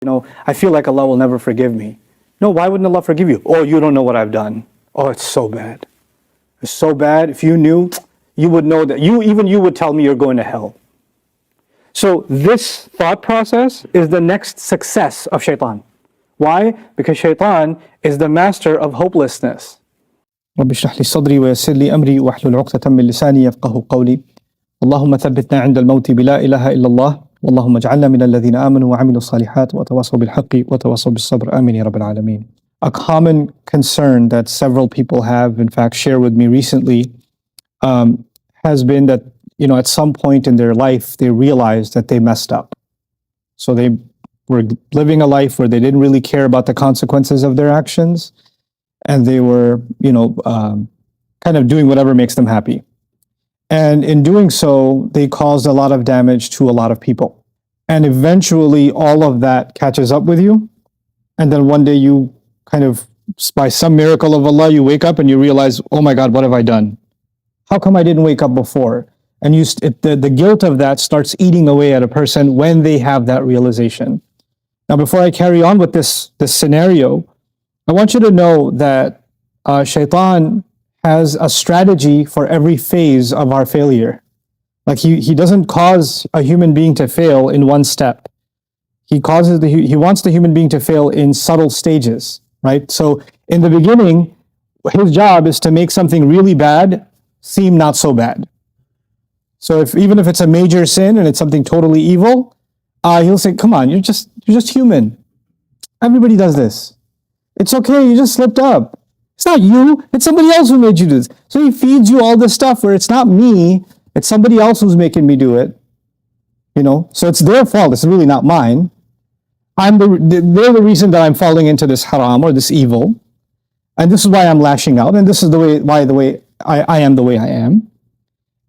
I feel like Allah will never forgive me. No, why wouldn't Allah forgive you? Oh, you don't know what I've done. Oh, it's so bad. It's so bad. If you knew, you would know that. Even you would tell me you're going to hell. So this thought process is the next success of Shaitan. Why? Because Shaitan is the master of hopelessness. رب اشرح لي صدري ويسر لي أمري واحلل عقدة من لساني يفقهوا قولي اللهم ثبتنا عند الموت بلا إله إلا الله اللهم اجعلنا من الذين آمنوا وعملوا الصالحات وتواصوا بالحق وتواصوا بالصبر آمين يا رب العالمين. A common concern that several people have, in fact, shared with me recently, has been that, at some point in their life, they realized that they messed up. So they were living a life where they didn't really care about the consequences of their actions, and they were, kind of doing whatever makes them happy. And in doing so, they caused a lot of damage to a lot of people. And eventually, all of that catches up with you, and then one day you kind of, by some miracle of Allah, you wake up and you realize, oh my God, what have I done? How come I didn't wake up before? And the guilt of that starts eating away at a person when they have that realization. Now, before I carry on with this scenario, I want you to know that Shaitan has a strategy for every phase of our failure. Like he doesn't cause a human being to fail in one step. He wants the human being to fail in subtle stages, right? So in the beginning, his job is to make something really bad seem not so bad. So even if it's a major sin and it's something totally evil, he'll say, come on, you're just human. Everybody does this. It's okay, you just slipped up. It's not you, it's somebody else who made you do this. So he feeds you all this stuff where it's not me, it's somebody else who's making me do it. So it's their fault, it's really not mine. They're the reason that I'm falling into this haram or this evil. And this is why I'm lashing out, and this is why I am the way I am.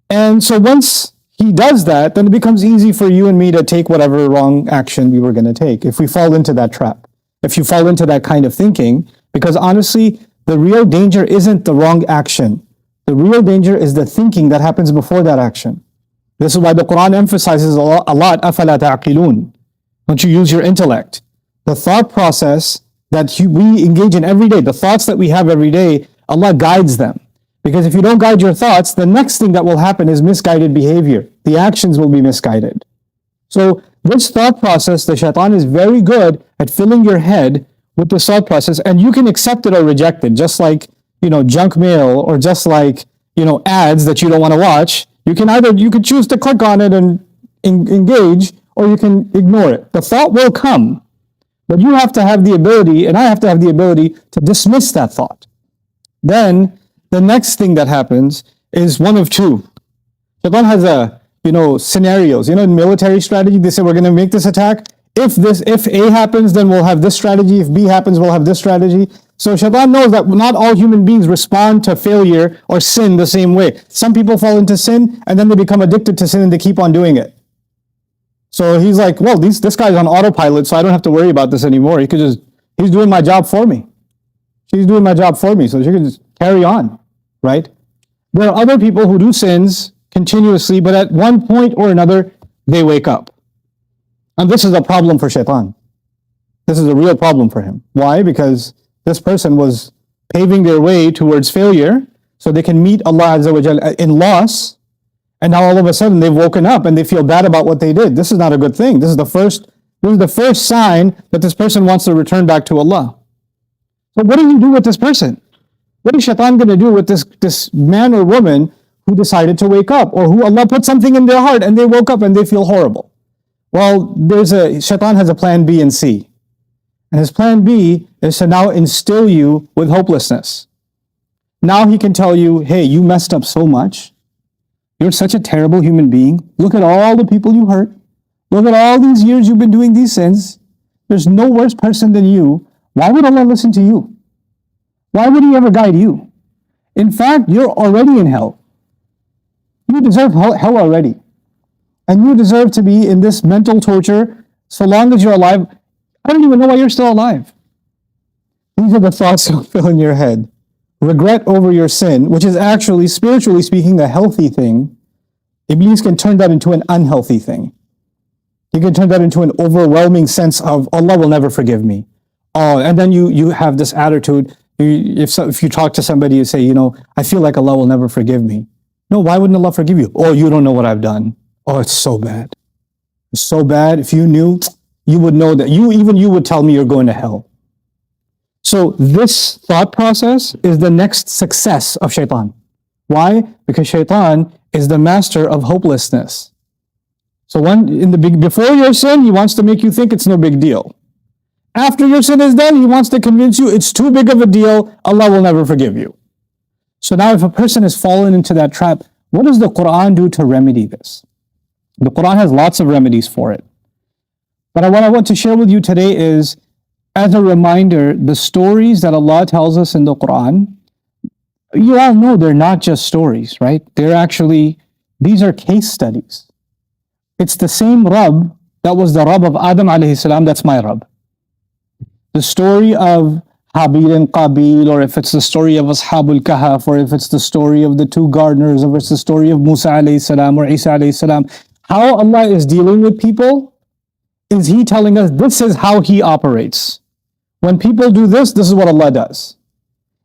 And so once he does that, then it becomes easy for you and me to take whatever wrong action we were going to take, if we fall into that trap, if you fall into that kind of thinking. Because honestly, the real danger isn't the wrong action. The real danger is the thinking that happens before that action. This is why the Quran emphasizes a lot, أَفَلَا تَعْقِلُونَ. Don't you use your intellect? The thought process that we engage in every day, the thoughts that we have every day, Allah guides them. Because if you don't guide your thoughts, the next thing that will happen is misguided behavior. The actions will be misguided. So this thought process, the Shaitan is very good at filling your head with the thought process, and you can accept it or reject it, just like, junk mail, or just like, ads that you don't want to watch. You could choose to click on it and engage, or you can ignore it. The thought will come, but you have to have the ability, and I have to have the ability to dismiss that thought. Then the next thing that happens is one of two. Shaitan has scenarios. In military strategy, they say we're going to make this attack. If A happens, then we'll have this strategy. If B happens, we'll have this strategy. So Shaitan knows that not all human beings respond to failure or sin the same way. Some people fall into sin and then they become addicted to sin and they keep on doing it. So he's like, well, this guy's on autopilot, so I don't have to worry about this anymore. He's doing my job for me. She's doing my job for me, so she can just carry on, right? There are other people who do sins continuously, but at one point or another, they wake up. And this is a problem for Shaitan. This is a real problem for him. Why? Because this person was paving their way towards failure so they can meet Allah Azza wa Jal in loss, and now all of a sudden they've woken up and they feel bad about what they did. This is not a good thing. This is the first sign that this person wants to return back to Allah. So what do you do with this person? What is Shaitan going to do with this man or woman who decided to wake up, or who Allah put something in their heart and they woke up and they feel horrible? Well, Shaitan has a plan B and C. And his plan B is to now instill you with hopelessness. Now he can tell you, hey, you messed up so much. You're such a terrible human being. Look at all the people you hurt. Look at all these years you've been doing these sins. There's no worse person than you. Why would Allah listen to you? Why would He ever guide you? In fact, you're already in hell. You deserve hell already. And you deserve to be in this mental torture so long as you're alive. I don't even know why you're still alive. These are the thoughts that fill in your head. Regret over your sin, which is actually, spiritually speaking, a healthy thing. Iblis can turn that into an unhealthy thing. You can turn that into an overwhelming sense of Allah will never forgive me. Oh, and then you have this attitude. If you talk to somebody, you say, I feel like Allah will never forgive me. No, why wouldn't Allah forgive you? Oh, you don't know what I've done. Oh, it's so bad. It's so bad. If you knew, you would know that. You would tell me you're going to hell. So this thought process is the next success of Shaitan. Why? Because Shaitan is the master of hopelessness. So before your sin, he wants to make you think it's no big deal. After your sin is done, he wants to convince you it's too big of a deal, Allah will never forgive you. So now if a person has fallen into that trap, what does the Quran do to remedy this? The Quran has lots of remedies for it. But what I want to share with you today is, as a reminder, the stories that Allah tells us in the Quran, you all know they're not just stories, right? These are case studies. It's the same Rabb that was the Rabb of Adam alayhi salam, that's my Rabb. The story of Habil and Qabil, or if it's the story of Ashabul Kahf, or if it's the story of the two gardeners, or if it's the story of Musa alayhi salam or Isa alayhi salam, how Allah is dealing with people is He telling us this is how He operates. When people do this, this is what Allah does.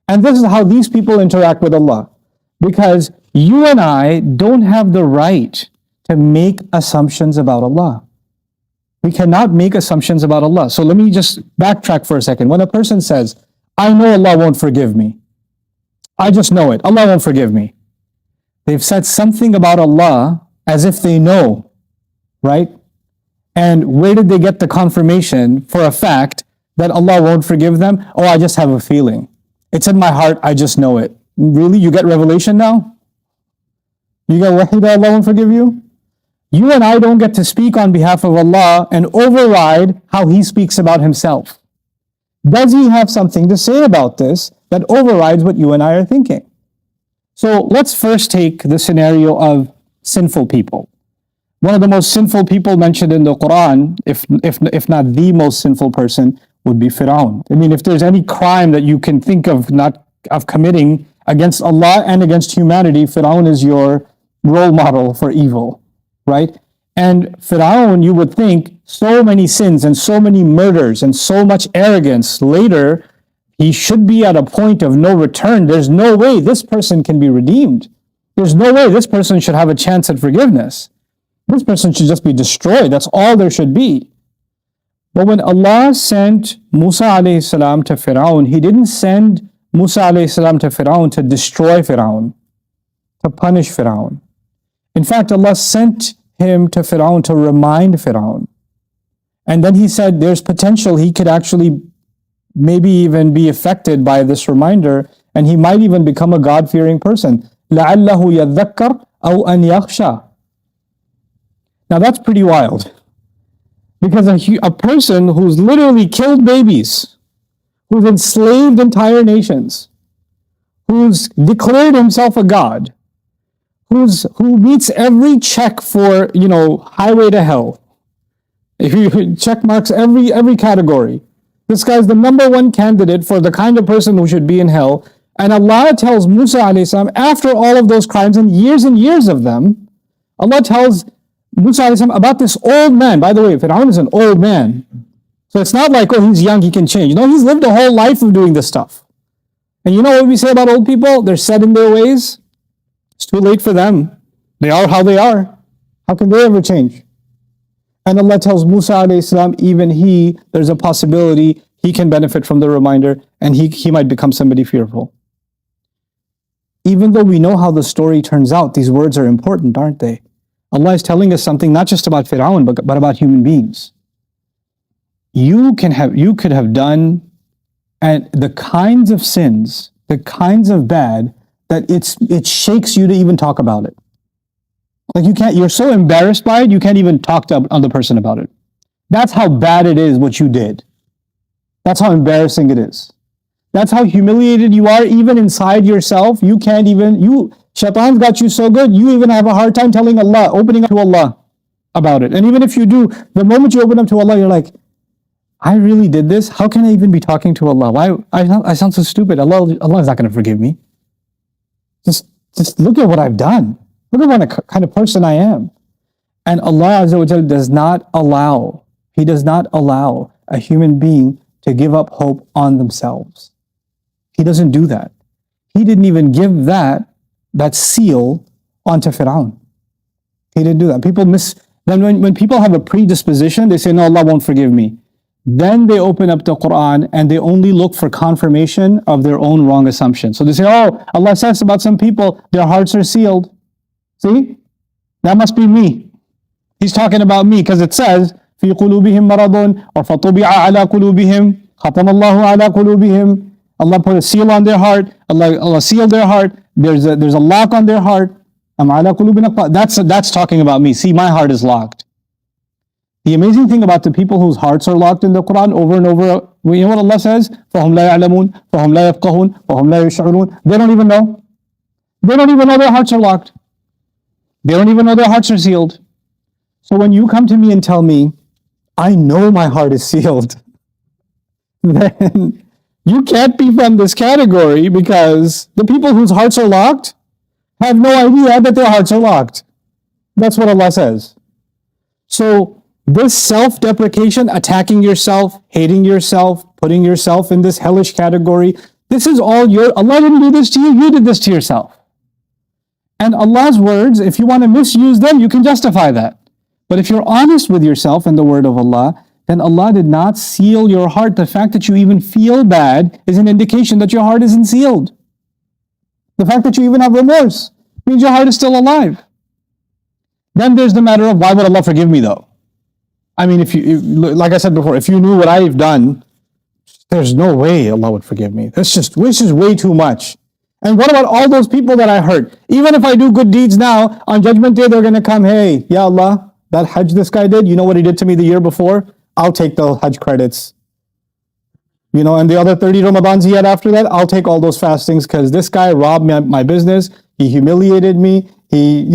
And this is how these people interact with Allah. Because you and I don't have the right to make assumptions about Allah. We cannot make assumptions about Allah. So let me just backtrack for a second. When a person says, I know Allah won't forgive me. I just know it. Allah won't forgive me. They've said something about Allah as if they know, right? And where did they get the confirmation for a fact that Allah won't forgive them? Oh, I just have a feeling. It's in my heart, I just know it. Really? You get revelation now? You get wahi that Allah won't forgive you? You and I don't get to speak on behalf of Allah and override how He speaks about Himself. Does He have something to say about this that overrides what you and I are thinking? So let's first take the scenario of sinful people. One of the most sinful people mentioned in the Quran, if not the most sinful person, would be Fir'aun. I mean, if there's any crime that you can think of committing against Allah and against humanity, Fir'aun is your role model for evil, right? And Fir'aun, you would think, so many sins and so many murders and so much arrogance, later he should be at a point of no return. There's no way this person can be redeemed. There's no way this person should have a chance at forgiveness. This person should just be destroyed. That's all there should be. But when Allah sent Musa alayhi salam to Fir'aun, He didn't send Musa alayhi salam to Fir'aun to destroy Fir'aun, to punish Fir'aun. In fact, Allah sent him to Fir'aun to remind Fir'aun. And then He said there's potential he could actually maybe even be affected by this reminder, and he might even become a God-fearing person. لَعَلَّهُ يَذَّكَّرْ أَوْ أَنْ يَخْشَى. Now that's pretty wild. Because a person who's literally killed babies, who's enslaved entire nations, who's declared himself a god, who meets every check for, highway to hell. If you check marks every category. This guy's the number one candidate for the kind of person who should be in hell. And Allah tells Musa alayhi salam, after all of those crimes and years of them, Allah tells Musa alayhi salam about this old man. By the way, Fir'aun is an old man. So it's not like, oh, he's young, he can change. No, he's lived a whole life of doing this stuff. And you know what we say about old people? They're set in their ways. It's too late for them. They are how they are. How can they ever change? And Allah tells Musa alayhi salam, even there's a possibility he can benefit from the reminder, and he might become somebody fearful. Even though we know how the story turns out, these words are important, aren't they? Allah is telling us something not just about Fir'aun, but about human beings. You could have done and the kinds of sins, the kinds of bad, that it shakes you to even talk about it. Like you're so embarrassed by it, you can't even talk to another person about it. That's how bad it is what you did. That's how embarrassing it is. That's how humiliated you are even inside yourself. Shaitan's got you so good, you even have a hard time telling Allah, opening up to Allah about it. And even if you do, the moment you open up to Allah, you're like, I really did this? How can I even be talking to Allah? Why? I sound so stupid. Allah is not going to forgive me. Just look at what I've done. Look at what kind of person I am. And Allah Azza wa Jal does not allow, He does not allow a human being to give up hope on themselves. He doesn't do that. He didn't even give that seal onto Fir'aun. He didn't do that. Then when people have a predisposition, they say, no, Allah won't forgive me. Then they open up the Quran and they only look for confirmation of their own wrong assumption. So they say, oh, Allah says about some people, their hearts are sealed. See? That must be me. He's talking about me because it says, في قلوبهم مرض or فطبع على قلوبهم ختم الله على قلوبهم. Allah put a seal on their heart. Allah sealed their heart. There's a lock on their heart. That's talking about me. See, my heart is locked. The amazing thing about the people whose hearts are locked in the Quran over and over, you know what Allah says? فَهُمْ لَا يَعْلَمُونَ فَهُمْ لَا يَفْقَهُونَ فَهُمْ لَا يَشْعُرُونَ. They don't even know. They don't even know their hearts are locked. They don't even know their hearts are sealed. So when you come to me and tell me, I know my heart is sealed, then you can't be from this category because the people whose hearts are locked have no idea that their hearts are locked. That's what Allah says. So this self-deprecation, attacking yourself, hating yourself, putting yourself in this hellish category, this is all Allah didn't do this to you, you did this to yourself. And Allah's words, if you want to misuse them, you can justify that. But if you're honest with yourself and the word of Allah, then Allah did not seal your heart. The fact that you even feel bad is an indication that your heart isn't sealed. The fact that you even have remorse means your heart is still alive. Then there's the matter of why would Allah forgive me though? I mean, like I said before, if you knew what I've done, there's no way Allah would forgive me. This is way too much. And what about all those people that I hurt? Even if I do good deeds now, on Judgment Day they're going to come, hey, Ya Allah, that Hajj this guy did, you know what he did to me the year before? I'll take the Hajj credits. You know, and the other 30 Ramadans he had after that, I'll take all those fastings because this guy robbed my business. He humiliated me. He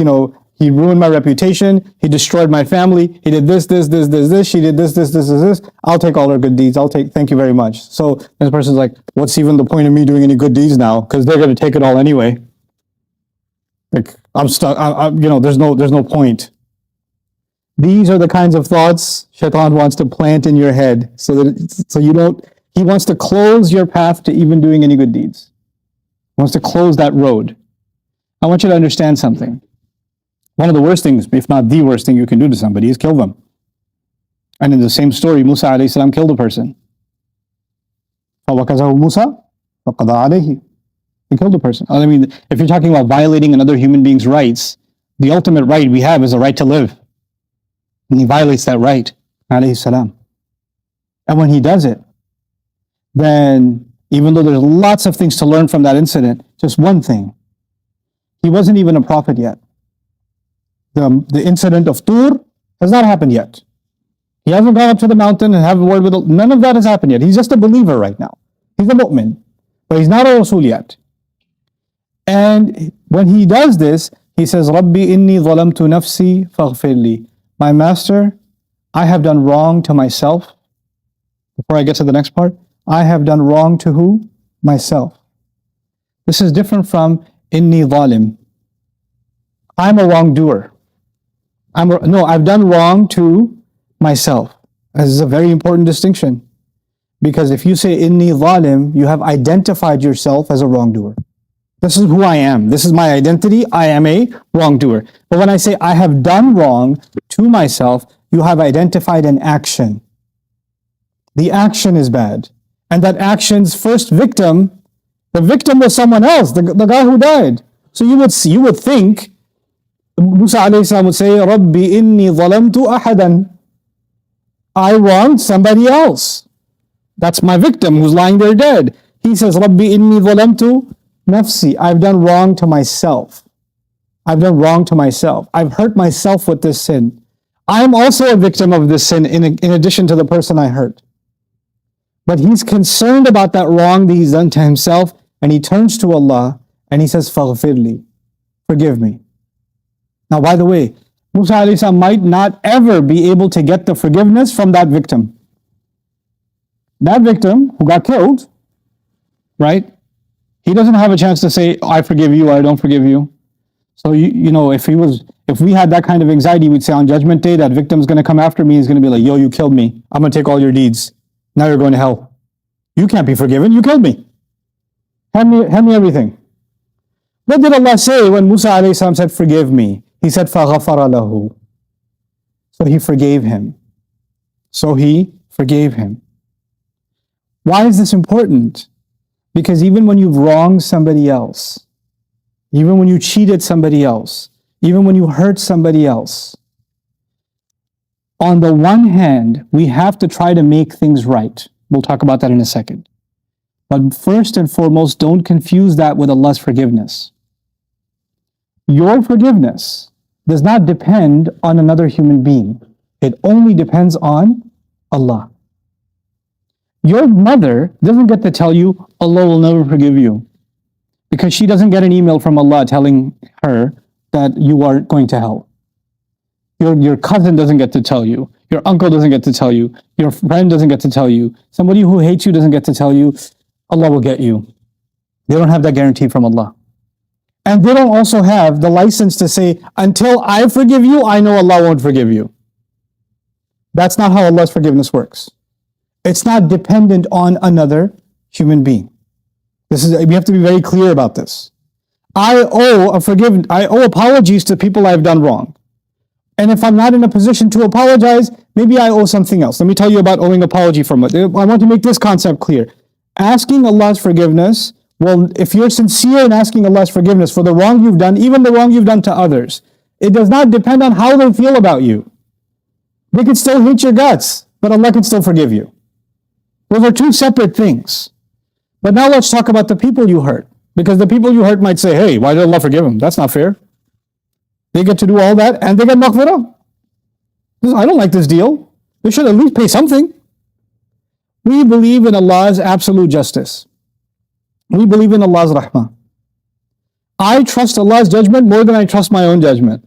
ruined my reputation. He destroyed my family. He did this. She did this. I'll take all her good deeds. Thank you very much. So this person's like, what's even the point of me doing any good deeds now? Because they're going to take it all anyway. Like, I'm stuck. There's no point. These are the kinds of thoughts Shaitan wants to plant in your head he wants to close your path to even doing any good deeds. He wants to close that road. I want you to understand something. One of the worst things, if not the worst thing you can do to somebody is kill them. And in the same story, Musa alayhi salam killed a person. فَوَكَزَهُ مُوسَى فَقَضَى عَلَيْهِ. He killed a person. I mean, if you're talking about violating another human being's rights, the ultimate right we have is a right to live. And he violates that right, alayhi salam. And when he does it, then even though there's lots of things to learn from that incident, just one thing. He wasn't even a prophet yet. The incident of Tur has not happened yet. He hasn't gone up to the mountain and have a word with Allah. None of that has happened yet. He's just a believer right now. He's a mu'min. But he's not a Rasul yet. And when he does this, he says, Rabbi inni zalamtu nafsi faghfir li. My master, I have done wrong to myself. Before I get to the next part, I have done wrong to who? Myself. This is different from inni zalim. I'm a wrongdoer. I've done wrong to myself. This is a very important distinction. Because if you say inni zalim, you have identified yourself as a wrongdoer. This is who I am. This is my identity. I am a wrongdoer. But when I say I have done wrong to myself, you have identified an action. The action is bad. And that action's first victim, the victim was someone else, the guy who died. So you would think, Musa alayhi salam would say, Rabbi inni zalamtu ahadan. I wronged somebody else. That's my victim who's lying there dead. He says, Rabbi inni zalamtu nafsi. I've done wrong to myself. I've done wrong to myself. I've hurt myself with this sin. I'm also a victim of this sin in addition to the person I hurt. But he's concerned about that wrong that he's done to himself, and he turns to Allah and he says, Faghfirli, forgive me. Now, by the way, Musa alayhi salam might not ever be able to get the forgiveness from that victim. That victim who got killed, right? He doesn't have a chance to say, I forgive you or I don't forgive you. So if we had that kind of anxiety, we'd say on Judgment Day, that victim's going to come after me. He's going to be like, yo, you killed me. I'm going to take all your deeds. Now you're going to hell. You can't be forgiven. You killed me. Hand me everything. What did Allah say when Musa alayhi salam said, forgive me? He said, فَغَفَرَ لَهُ. So he forgave him. Why is this important? Because even when you've wronged somebody else, even when you cheated somebody else, even when you hurt somebody else, on the one hand, we have to try to make things right. We'll talk about that in a second. But first and foremost, don't confuse that with Allah's forgiveness. Your forgiveness does not depend on another human being. It only depends on Allah. Your mother doesn't get to tell you, Allah will never forgive you, because she doesn't get an email from Allah telling her that you are going to hell. Your cousin doesn't get to tell you. Your uncle doesn't get to tell you. Your friend doesn't get to tell you. Somebody who hates you doesn't get to tell you, Allah will get you. They don't have that guarantee from Allah. And they don't also have the license to say, until I forgive you, I know Allah won't forgive you. That's not how Allah's forgiveness works. It's not dependent on another human being. We have to be very clear about this. I owe apologies to people I've done wrong. And if I'm not in a position to apologize, maybe I owe something else. Let me tell you about owing apology from it. I want to make this concept clear. Asking Allah's forgiveness, well, if you're sincere in asking Allah's forgiveness for the wrong you've done, even the wrong you've done to others, it does not depend on how they feel about you. They could still hate your guts, but Allah can still forgive you. Those are two separate things. But now let's talk about the people you hurt. Because the people you hurt might say, hey, why did Allah forgive him? That's not fair. They get to do all that and they get maghfirah. I don't like this deal. They should at least pay something. We believe in Allah's absolute justice. We believe in Allah's rahmah. I trust Allah's judgment more than I trust my own judgment.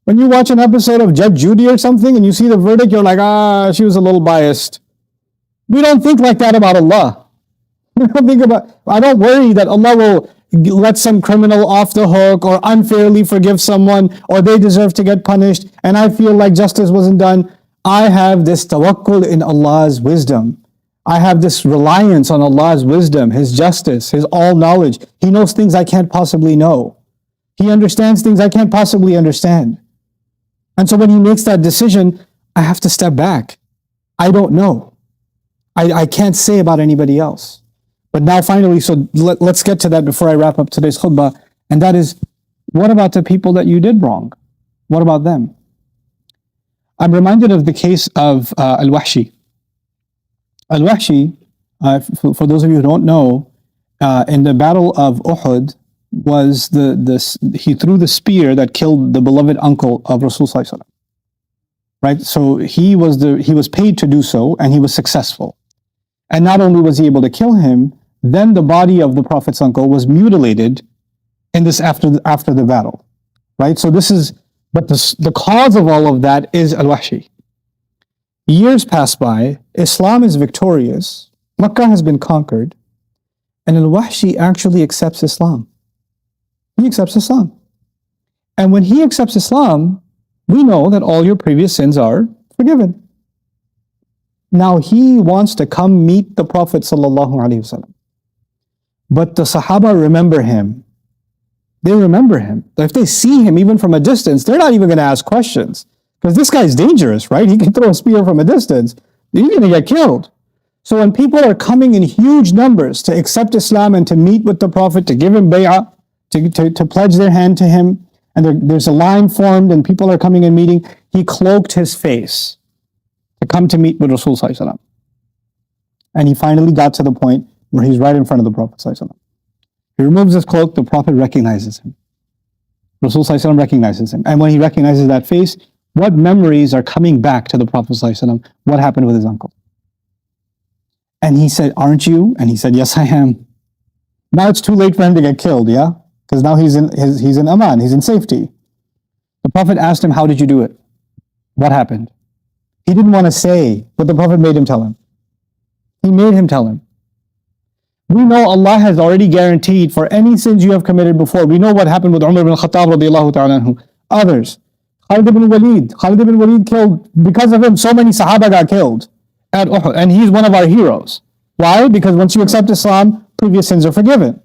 When you watch an episode of Judge Judy or something and you see the verdict, you're like, she was a little biased. We don't think like that about Allah. I don't worry that Allah will let some criminal off the hook or unfairly forgive someone or they deserve to get punished and I feel like justice wasn't done. I have this tawakkul in Allah's wisdom. I have this reliance on Allah's wisdom, His justice, His all-knowledge. He knows things I can't possibly know. He understands things I can't possibly understand. And so when He makes that decision, I have to step back. I don't know. I can't say about anybody else. But now finally, so let's get to that before I wrap up today's khutbah. And that is, what about the people that you did wrong? What about them? I'm reminded of the case of Al-Wahshi. Al-Wahshi, for those of you who don't know, in the battle of Uhud, he threw the spear that killed the beloved uncle of Rasulullah. Right? So he was paid to do so, and he was successful. And not only was he able to kill him, then the body of the Prophet's uncle was mutilated in this after the battle. Right? So the cause of all of that is Al-Wahshi. Years pass by, Islam is victorious, Makkah has been conquered, and Al-Wahshi actually accepts Islam. He accepts Islam. And when he accepts Islam, we know that all your previous sins are forgiven. Now he wants to come meet the Prophet ﷺ. But the Sahaba remember him. They remember him. If they see him even from a distance, they're not even going to ask questions. Because this guy's dangerous, right? He can throw a spear from a distance. He's going to get killed. So when people are coming in huge numbers to accept Islam and to meet with the Prophet, to give him bay'ah, to pledge their hand to him, and there's a line formed and people are coming and meeting, he cloaked his face to come to meet with Rasulullah. And he finally got to the point where he's right in front of the Prophet. He removes his cloak, the Prophet recognizes him. Rasulullah recognizes him. And when he recognizes that face, what memories are coming back to the Prophet ﷺ? What happened with his uncle? And he said, aren't you? And he said, yes, I am. Now it's too late for him to get killed, yeah? Because now he's in aman, he's in safety. The Prophet asked him, how did you do it? What happened? He didn't want to say, but the Prophet made him tell him. He made him tell him. We know Allah has already guaranteed for any sins you have committed before. We know what happened with Umar ibn Khattab radiallahu ta'ala anhu. Others. Khalid ibn Walid killed, because of him, so many Sahaba got killed at Uhud. And he's one of our heroes. Why? Because once you accept Islam, previous sins are forgiven.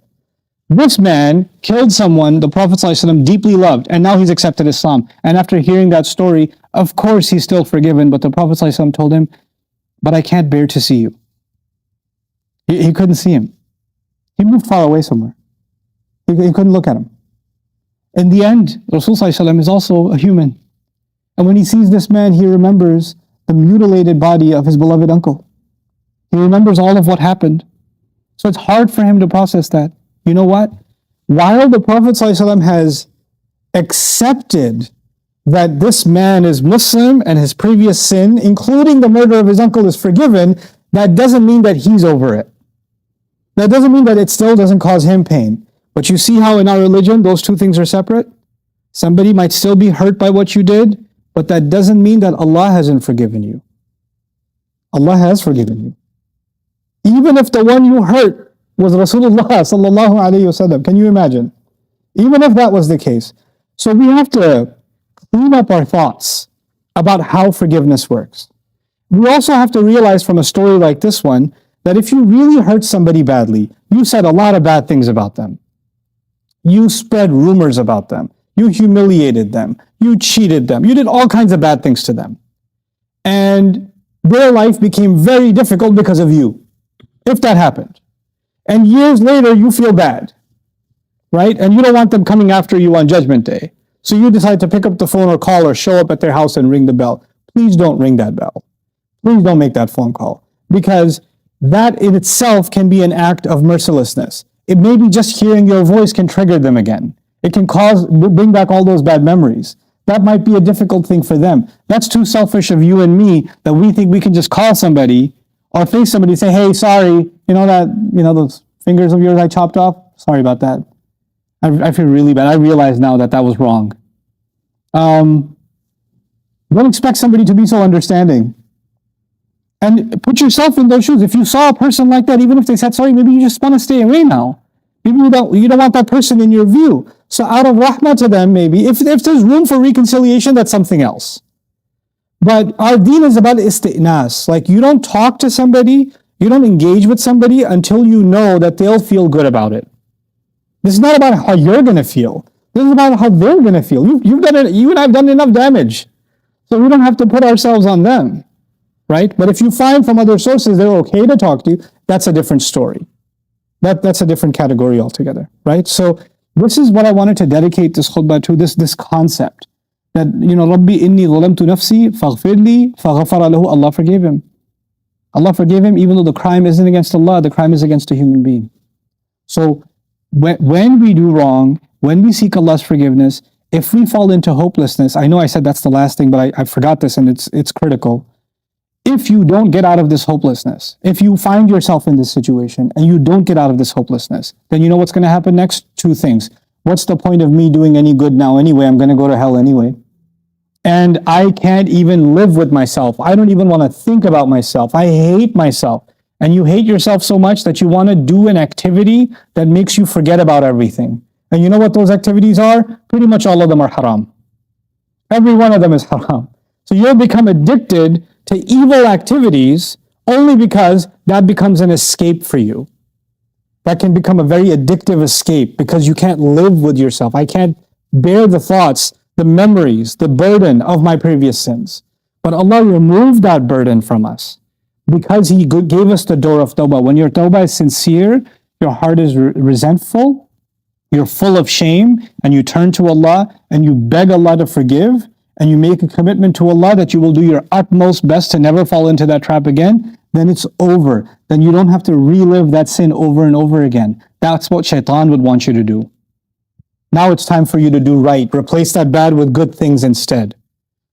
This man killed someone the Prophet ﷺ deeply loved, and now he's accepted Islam. And after hearing that story, of course he's still forgiven, but the Prophet ﷺ told him, but I can't bear to see you. He couldn't see him. He moved far away somewhere. He couldn't look at him. In the end, Rasul ﷺ is also a human. And when he sees this man, he remembers the mutilated body of his beloved uncle. He remembers all of what happened. So it's hard for him to process that. You know what? While the Prophet ﷺ has accepted that this man is Muslim and his previous sin, including the murder of his uncle, is forgiven, that doesn't mean that he's over it. That doesn't mean that it still doesn't cause him pain. But you see how in our religion, those two things are separate? Somebody might still be hurt by what you did, but that doesn't mean that Allah hasn't forgiven you. Allah has forgiven you. Even if the one you hurt was Rasulullah sallallahu alayhi wasallam. Can you imagine? Even if that was the case. So we have to clean up our thoughts about how forgiveness works. We also have to realize from a story like this one, that if you really hurt somebody badly, you said a lot of bad things about them. You spread rumors about them. You humiliated them. You cheated them. You did all kinds of bad things to them. And their life became very difficult because of you, if that happened. And years later, you feel bad, right? And you don't want them coming after you on Judgment Day. So you decide to pick up the phone or call or show up at their house and ring the bell. Please don't ring that bell. Please don't make that phone call. Because that in itself can be an act of mercilessness. It may be just hearing your voice can trigger them again. It can bring back all those bad memories. That might be a difficult thing for them. That's too selfish of you and me that we think we can just call somebody or face somebody and say, hey, sorry, those fingers of yours I chopped off? Sorry about that. I feel really bad. I realize now that was wrong. Don't expect somebody to be so understanding. And put yourself in those shoes. If you saw a person like that, even if they said sorry, maybe you just want to stay away now. Maybe you don't want that person in your view. So out of rahmah to them, maybe, if there's room for reconciliation, that's something else. But our deen is about isti'nas. Like you don't talk to somebody, you don't engage with somebody until you know that they'll feel good about it. This is not about how you're going to feel. This is about how they're going to feel. You and I have done enough damage. So we don't have to put ourselves on them. Right? But if you find from other sources they're okay to talk to you, that's a different story. That's a different category altogether. Right? So this is what I wanted to dedicate this khutbah to, this concept. That, Rabbi inni zalamtu nafsi faghfirli faghfara lahu. Allah forgave him. Allah forgave him even though the crime isn't against Allah, the crime is against a human being. So when we do wrong, when we seek Allah's forgiveness, if we fall into hopelessness, I know I said that's the last thing, but I forgot this and it's critical. If you don't get out of this hopelessness, if you find yourself in this situation and you don't get out of this hopelessness, then you know what's going to happen next? Two things. What's the point of me doing any good now anyway? I'm going to go to hell anyway. And I can't even live with myself. I don't even want to think about myself. I hate myself. And you hate yourself so much that you want to do an activity that makes you forget about everything. And you know what those activities are? Pretty much all of them are haram. Every one of them is haram. So you'll become addicted to evil activities only because that becomes an escape for you. That can become a very addictive escape because you can't live with yourself. I can't bear the thoughts, the memories, the burden of my previous sins. But Allah removed that burden from us because He gave us the door of tawbah. When your tawbah is sincere, your heart is resentful, you're full of shame, and you turn to Allah and you beg Allah to forgive, and you make a commitment to Allah that you will do your utmost best to never fall into that trap again, then it's over. Then you don't have to relive that sin over and over again. That's what Shaitan would want you to do. Now it's time for you to do right. Replace that bad with good things instead.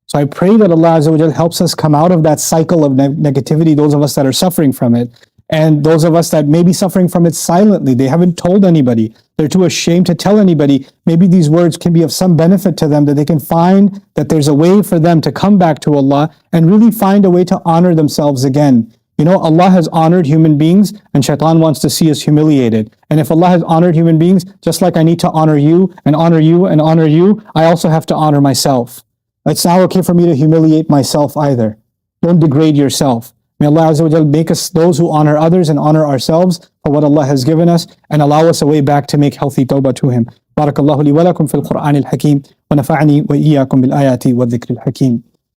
So I pray that Allah Azza wa Jal helps us come out of that cycle of negativity, those of us that are suffering from it, and those of us that may be suffering from it silently. They haven't told anybody. They're too ashamed to tell anybody. Maybe these words can be of some benefit to them, that they can find that there's a way for them to come back to Allah and really find a way to honor themselves again. You know, Allah has honored human beings and Shaitan wants to see us humiliated. And if Allah has honored human beings, just like I need to honor you and honor you and honor you, I also have to honor myself. It's not okay for me to humiliate myself either. Don't degrade yourself. May Allah Azza wa Jal make us those who honor others and honor ourselves for what Allah has given us and allow us a way back to make healthy tawbah to Him. بارك الله لي ولكم في القرآن الحكيم ونفعني وإياكم بالآيات والذكر الحكيم.